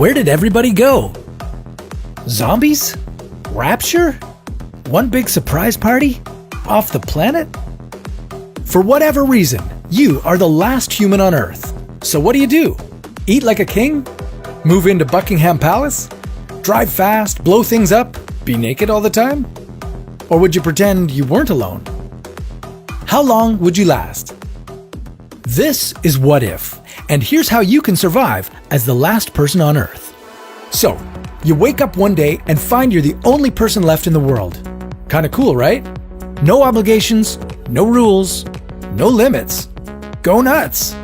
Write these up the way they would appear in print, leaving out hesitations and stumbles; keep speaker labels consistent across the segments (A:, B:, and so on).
A: Where did everybody go? Zombies? Rapture? One big surprise party? Off the planet? For whatever reason, you are the last human on Earth. So what do? Eat like a king? Move into Buckingham Palace? Drive fast, blow things up, be naked all the time? Or would you pretend you weren't alone? How long would you last? This is What If, and here's how you can survive as the last person on Earth. So, you wake up one day and find you're the only person left in the world. Kinda cool, right? No obligations, no rules, no limits. Go nuts!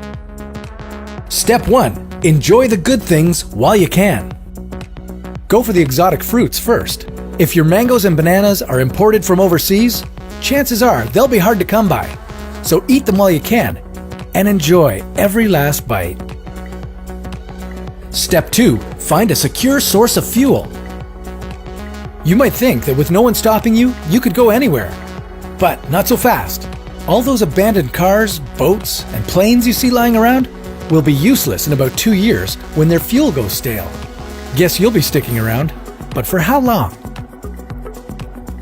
A: Step 1. Enjoy the good things while you can. Go for the exotic fruits first. If your mangoes and bananas are imported from overseas, chances are they'll be hard to come by. So eat them while you can, and enjoy every last bite. Step 2. Find a secure source of fuel. You might think that with no one stopping you, you could go anywhere. But not so fast. All those abandoned cars, boats, and planes you see lying around will be useless in about 2 years when their fuel goes stale. Guess you'll be sticking around, but for how long?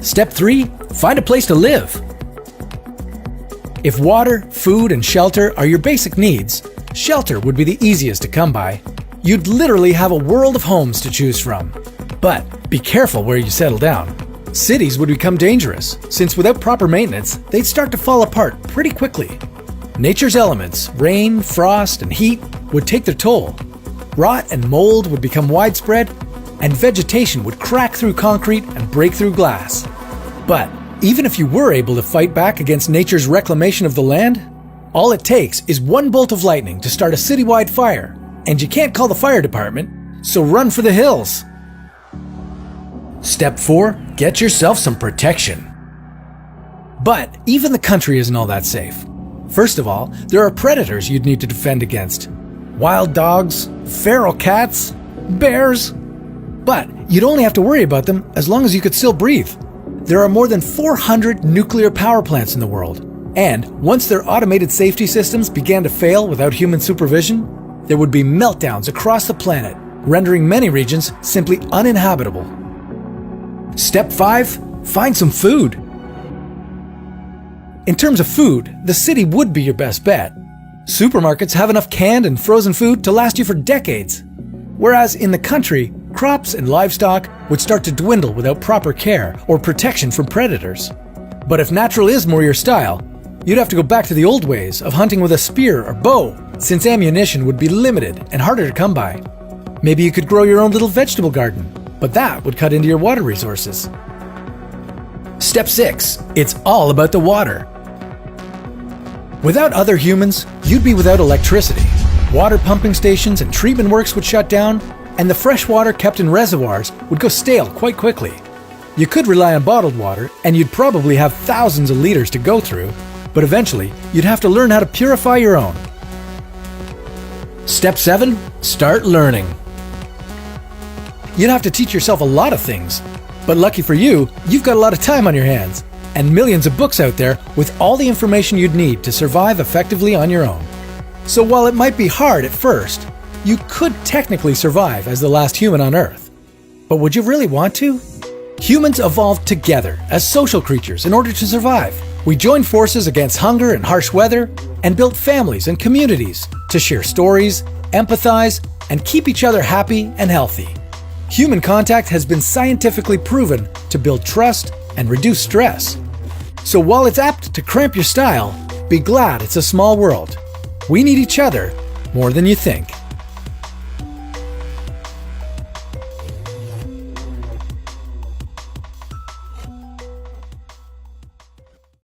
A: Step 3. Find a place to live. If water, food, and shelter are your basic needs, shelter would be the easiest to come by. You'd literally have a world of homes to choose from. But be careful where you settle down. Cities would become dangerous, since without proper maintenance, they'd start to fall apart pretty quickly. Nature's elements, rain, frost, and heat, would take their toll. Rot and mold would become widespread, and vegetation would crack through concrete and break through glass. But even if you were able to fight back against nature's reclamation of the land, all it takes is one bolt of lightning to start a citywide fire, and you can't call the fire department, so run for the hills. Step 4. Get yourself some protection. But even the country isn't all that safe. First of all, there are predators you'd need to defend against. Wild dogs, feral cats, bears. But you'd only have to worry about them as long as you could still breathe. There are more than 400 nuclear power plants in the world. And once their automated safety systems began to fail without human supervision, there would be meltdowns across the planet, rendering many regions simply uninhabitable. Step 5. Find some food. In terms of food, the city would be your best bet. Supermarkets have enough canned and frozen food to last you for decades. Whereas in the country, crops and livestock would start to dwindle without proper care or protection from predators. But if natural is more your style, you'd have to go back to the old ways of hunting with a spear or bow, since ammunition would be limited and harder to come by. Maybe you could grow your own little vegetable garden, but that would cut into your water resources. Step 6. It's all about the water. Without other humans, you'd be without electricity. Water pumping stations and treatment works would shut down, and the fresh water kept in reservoirs would go stale quite quickly. You could rely on bottled water, and you'd probably have thousands of liters to go through, but eventually you'd have to learn how to purify your own. Step 7. Start learning. You'd have to teach yourself a lot of things, but lucky for you, you've got a lot of time on your hands, and millions of books out there with all the information you'd need to survive effectively on your own. So while it might be hard at first, you could technically survive as the last human on Earth. But would you really want to? Humans evolved together as social creatures in order to survive. We joined forces against hunger and harsh weather, and built families and communities to share stories, empathize, and keep each other happy and healthy. Human contact has been scientifically proven to build trust and reduce stress. So while it's apt to cramp your style, be glad it's a small world. We need each other more than you think.